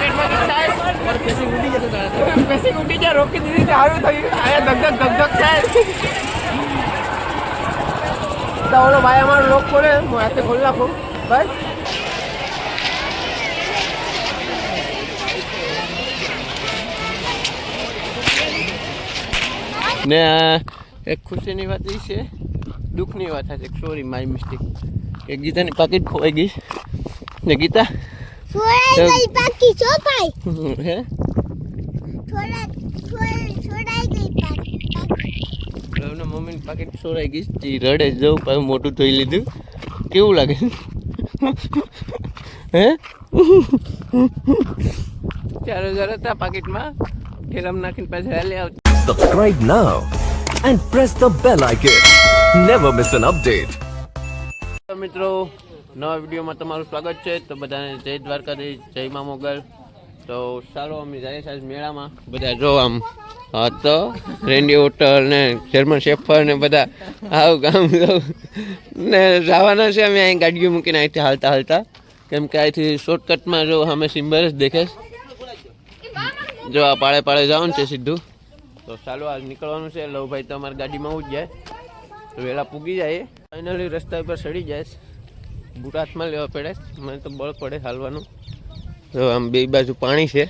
પેટમાં થાય પેસી ઉડી જાય રોકી દીધી સારું થયું આયા ધક થાય તો ઓલો ભાઈ અમારો લોક ખોલે હું હાથે ખોલી નાખું ભાઈ ને એક ખુશીની વાત એ છે દુઃખની વાત છે સોરી માય મિસ્ટેક કે ગીતાની પાકીટ ખોવાઈ ગઈ ને ગીતા છોડાઈ ગઈ પાકી છો ભાઈ હે છોડાઈ ગઈ પાકી રવના મમ્મીની પાકીટ છોડાઈ ગઈ જી રડે જવું પાછું મોટું ધોઈ લીધું કેવું લાગે હે 4000 હતા પાકીટમાં ગેરમ નાખીને પાછા હાલે આવતા Subscribe now and press the bell icon. Never miss an update. તો મિત્રો નવા વિડીયોમાં તમારું સ્વાગત છે તો બધાને જય દ્વારકાધીશ જય મા મોગલ તો ચાલો અમે જઈએ છીએ મેળામાં બધા જો આમ તો રેન્ડી હોટલ ને જર્મન શેફર ને બધા આવું ગામ ને જવાના છે અમે અહીં ગાડીઓ મૂકીને અહીંથી હાલતા કેમ કે અહીંથી શોર્ટકટમાં જો અમે સિમ્બર જ દેખે જો આ પાળે જવાનું છે સીધું તો ચાલો આજ નીકળવાનું છે લવભાઈ તો અમારી ગાડીમાં જ જાય તો વહેલા પૂગી જાય ફાઇનલી રસ્તા ઉપર ચડી જાય બૂટ હાથમાં લેવા પડે મને તો બળ પડે હાલવાનું તો આમ બે બાજુ પાણી છે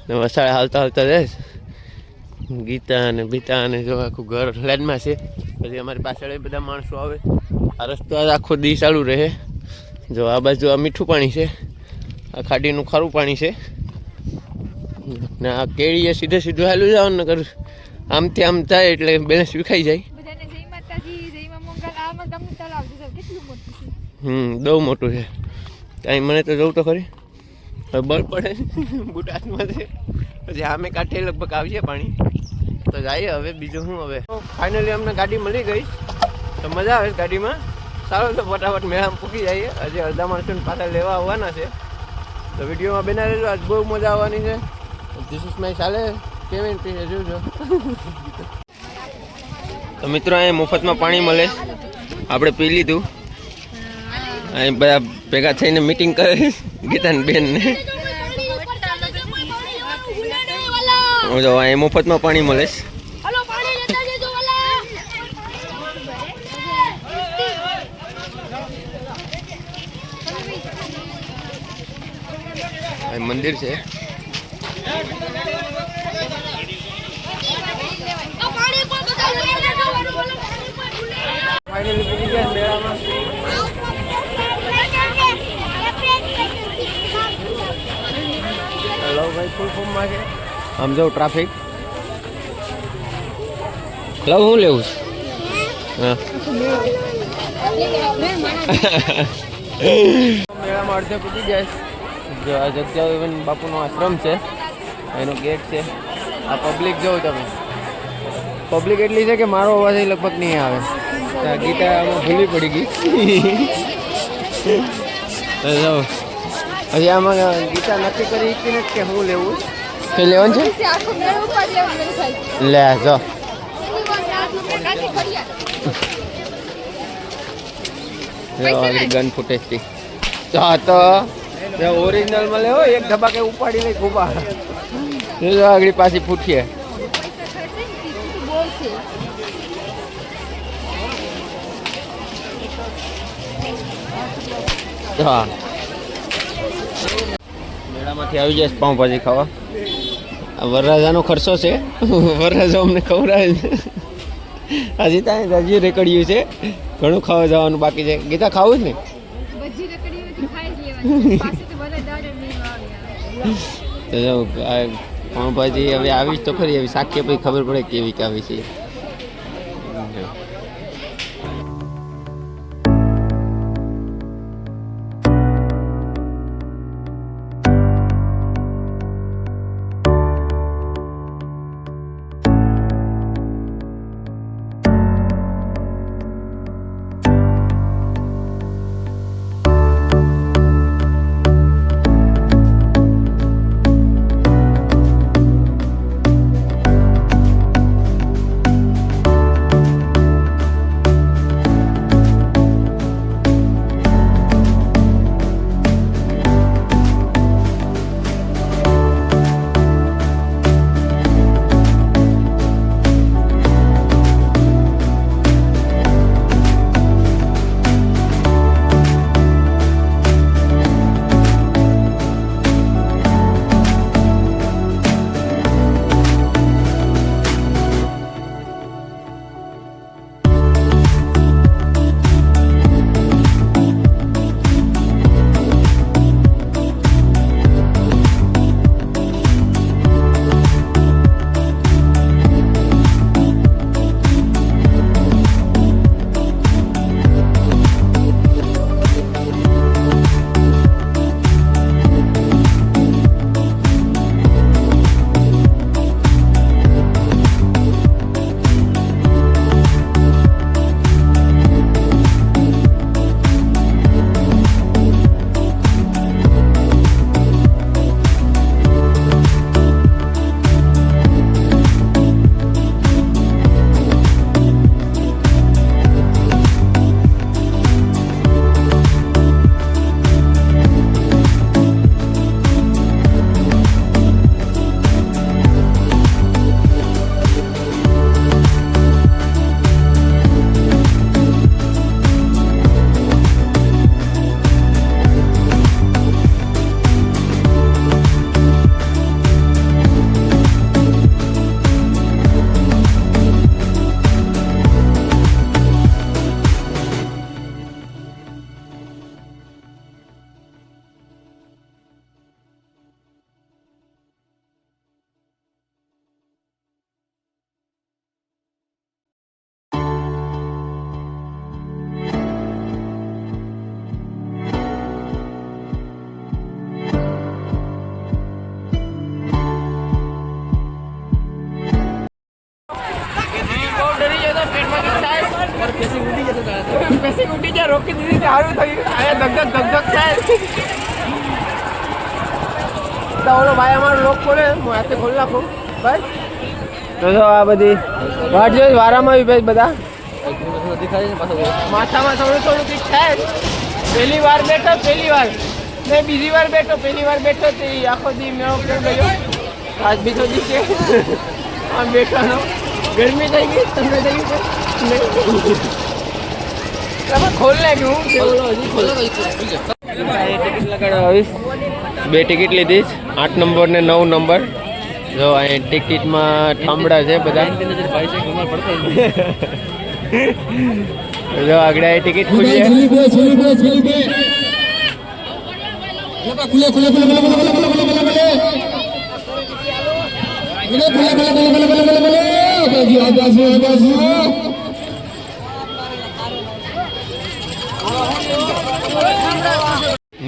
ને વસાડે હાલતા જાય ગીતા અને બીતા અને જો આખું ઘર લાઈનમાં છે પછી અમારી પાછળ બધા માણસો આવે આ રસ્તો આખો દી ચાલુ રહે જો આ બાજુ આ મીઠું પાણી છે આ ખાડીનું ખારું પાણી છે ને આ કેળીએ સીધું હાલું જવાનું ને કર આમથી આમ થાય એટલે બેલેન્સ વિખાઈ જાય બહુ મોટું છે કાંઈ મને તો જવું તો ખરી હવે બળ પડે બૂટ હાથમાં છે પછી આમે કાંઠે લગભગ આવીએ પાણી તો જઈએ હવે બીજું શું હવે ફાઇનલી અમને ગાડી મળી ગઈ તો મજા આવે ગાડીમાં સારું તો ફટાફટ મેળામાં પૂકી જઈએ હજી અડધા માણસોને પાછા લેવા આવવાના છે તો વિડીયોમાં બેના રહેજો આજ બહુ મજા આવવાની છે ધીસ ઇઝ માય ચાલે કેવી પીને જોજો તો મિત્રો અહીંયા મફતમાં પાણી મળે આપણે પી લીધું અહીં બધા ભેગા થઈને મીટિંગ કરે ગીતાની બેનને જો અહીં મફતમાં પાણી મળે અહીં મંદિર છે ફાઇનલી પૂરી ગયા મેળામાં હેલો ભાઈ ફૂલ ફોર્મમાં છે આમ જાઉં ટ્રાફિક લવ હું લેવું હા મેળામાં અડધે પૂરી જાય જો આ જગજાવન બાપુનો આશ્રમ છે એનો ગેટ છે આ પબ્લિક જોવો તમે પબ્લિક એટલી છે કે મારો અવાજ લગભગ નહીં આવે ગીતા આમાં ભૂલી પડી ગઈ હજી આમાં ગીતા નક્કી કરી કે કે હું લેવું કઈ લેવાનું છે લે જો આગળ ગન ફૂટેજથી હા તો ઓરિજિનલમાં લેવો એક ધબાકે ઉપાડી લઈ ખૂબ આગળ પાછી ફૂટીએ હા મેળામાંથી આવી જાય પાઉંભાજી ખાવા આ વરરાજાનો ખર્ચો છે વરરાજા અમને ખવડાવે હજી ત્યાં હજી રેકડ્યું છે ઘણું ખાવા જવાનું બાકી છે ગીતા ખાવું જ ને તો પાઉંભાજી હવે આવી જ તો ખરી હવે શાકીએ પછી ખબર પડે કેવી આવી છે સારું થઈ ગયું. અહીંયા ધક થાય. તો ઓલો ભાઈ અમારો લોક ખોલે, હું હાથે ખોલી નાખું ભાઈ. તો જો આ બધી વાટ જોઈ વારામાં બી ભાઈ બધા માથામાં થોડું કંઈક થાય. પહેલી વાર બેઠો ને બીજી વાર બેઠો. પહેલી વાર બેઠો તો એ આખો દી મેળો કેમ ગયો. આજ બીજો દી છે આમ બેઠવાનો. ગરમી થઈ ગઈ, ઠંડી થઈ ગઈ. તમે ખોલ નાખ્યું. ટિકિટ લગાડવા આવીશ. 2 ટિકિટ લીધી 8 નંબર ને 9 નંબર. જો અહીં ટિકિટમાં ઠામડા છે બધા. જો આગળ આ ટિકિટ ખુલી છે.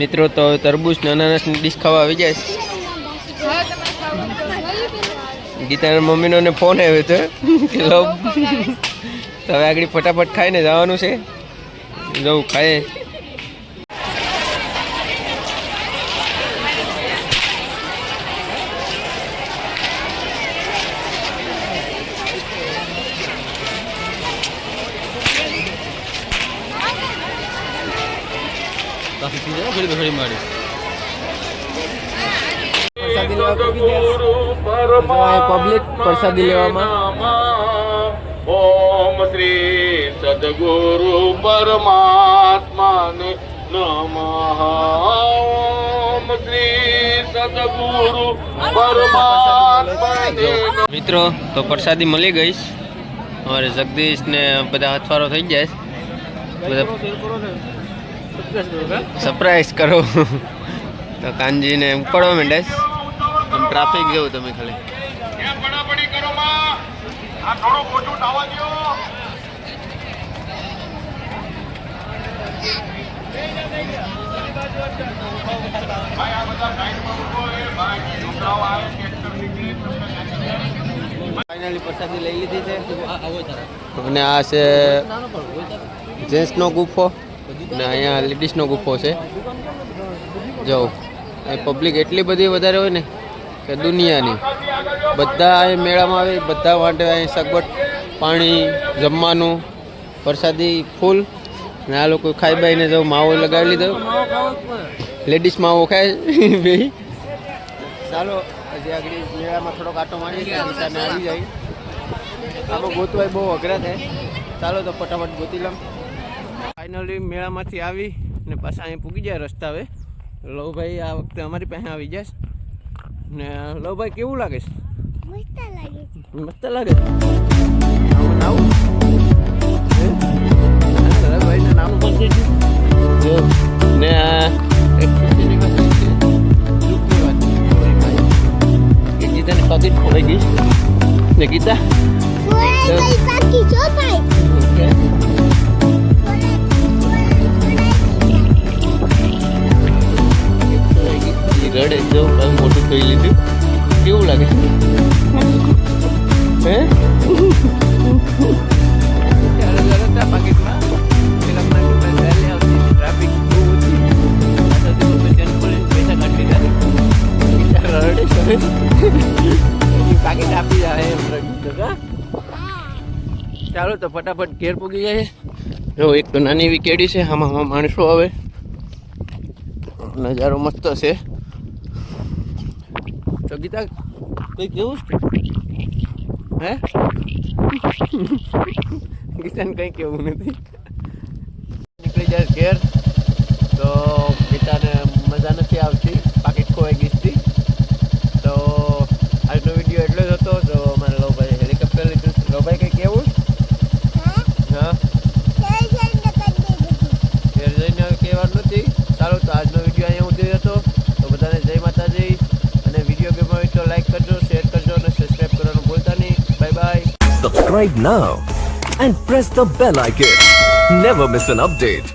મિત્રો તો તરબૂચ ને અનાનસની ડીશ ખાવા આવી જાય. ગીતાના મમ્મીનો ને ફોન આવ્યો હતો કે લો તો હવે આગળ ફટાફટ ખાઈને જવાનું છે. જવું ખાય. પબ્લિક પ્રસાદી લેવામાં. ઓમ શ્રી સદગુરુ પરમાત્માને નમઃ. ઓમ શ્રી સદગુરુ પરમાત્માને. મિત્રો તો પ્રસાદી મળી ગઈ. અમારે જગદીશ ને બધા હથવારો થઈ જાય. બધા સરપ્રાઈઝ કરો. તો કાનજીને ઉપાડવા માંડે. આમ ટ્રાફિક જેવું તમે ખાલી બડાબડી કરો માં. આ થોડું મોટું ડાવા દો. ભાઈ આ બધા સાઈડમાં ઉભો એ ભાઈ છોકરાઓ આવે ટ્રેક્ટર નીકળી. ફાઇનલી પ્રસાદી લઈ લીધી છે. અને આ છે જેન્ટ્સનો ગુફો ને અહીંયા લેડીઝનો ગુફો છે. જો અહીં પબ્લિક એટલી બધી વધારે હોય ને કે દુનિયાની. બધા અહીં મેળામાં આવે. બધા માટે અહીં સગવડ, પાણી, જમવાનું, પ્રસાદી ફૂલ. ને આ લોકો ખાઈ બાઈને જો માવો લગાવી લીધો. લેડીઝ માવો ખાય બે. ચાલો હજી આગળ મેળામાં થોડોક આટો મારી દિશાને આવી જાય. આમાં ગોતવાય બહુ અઘરા થાય. ચાલો તો ફટાફટ ગોતી લઉં. ફાઇનલી મેળામાંથી આવી ને પાછા અહીં પૂગી જાય રસ્તા. હવે લવભાઈ આ વખતે અમારી પાસે આવી જશે. ને લવભાઈ કેવું લાગે છે? મસ્ત લાગે છે. આવું લવભાઈને નાનું પણ છે. ને ગીતાને પાકીટ ખોવાઈ ગઈ ને ગીતા પાકી છો ભાઈ. રડે જો મોટું થઈ લીધું. કેવું લાગે હે? પાકીટમાં ટ્રાફિક બહુ ઓછી. પૈસા કાઢી લીધા. રડે પાકીટ આપી જાય એમ. ચાલો તો ફટાફટ ઘેર પૂગી જાય. જો એક તો નાની એવી કેડી છે. આમાં માણસો આવે. નજારો મસ્ત છે. તો ગીતા કઈ કેવું છે હે? ગીતાને કંઈ કેવું નથી. નીકળી જાય ઘેર તો ગીતાને મજા નથી આવતી. પાકીટ ખોવાઈ ગઈ હતી. તો આજનો વિડીયો એટલો જ હતો. તો અમારે લવભાઈ હેલિકોપ્ટર લીધું. લવભાઈ કંઈ કેવું? હા ઘેર જઈને હવે કહેવાનું નથી. ચાલો તો આજનો વિડીયો અહીંયા સુધી હતો. તો બધાને જય માતાજી. અને વિડીયો ગમ્યો હોય તો લાઈક કરજો, શેર કરજો અને સબસ્ક્રાઈબ કરવાનું ભૂલતા નહીં. Bye bye. Subscribe now and press the bell icon. Never miss an update.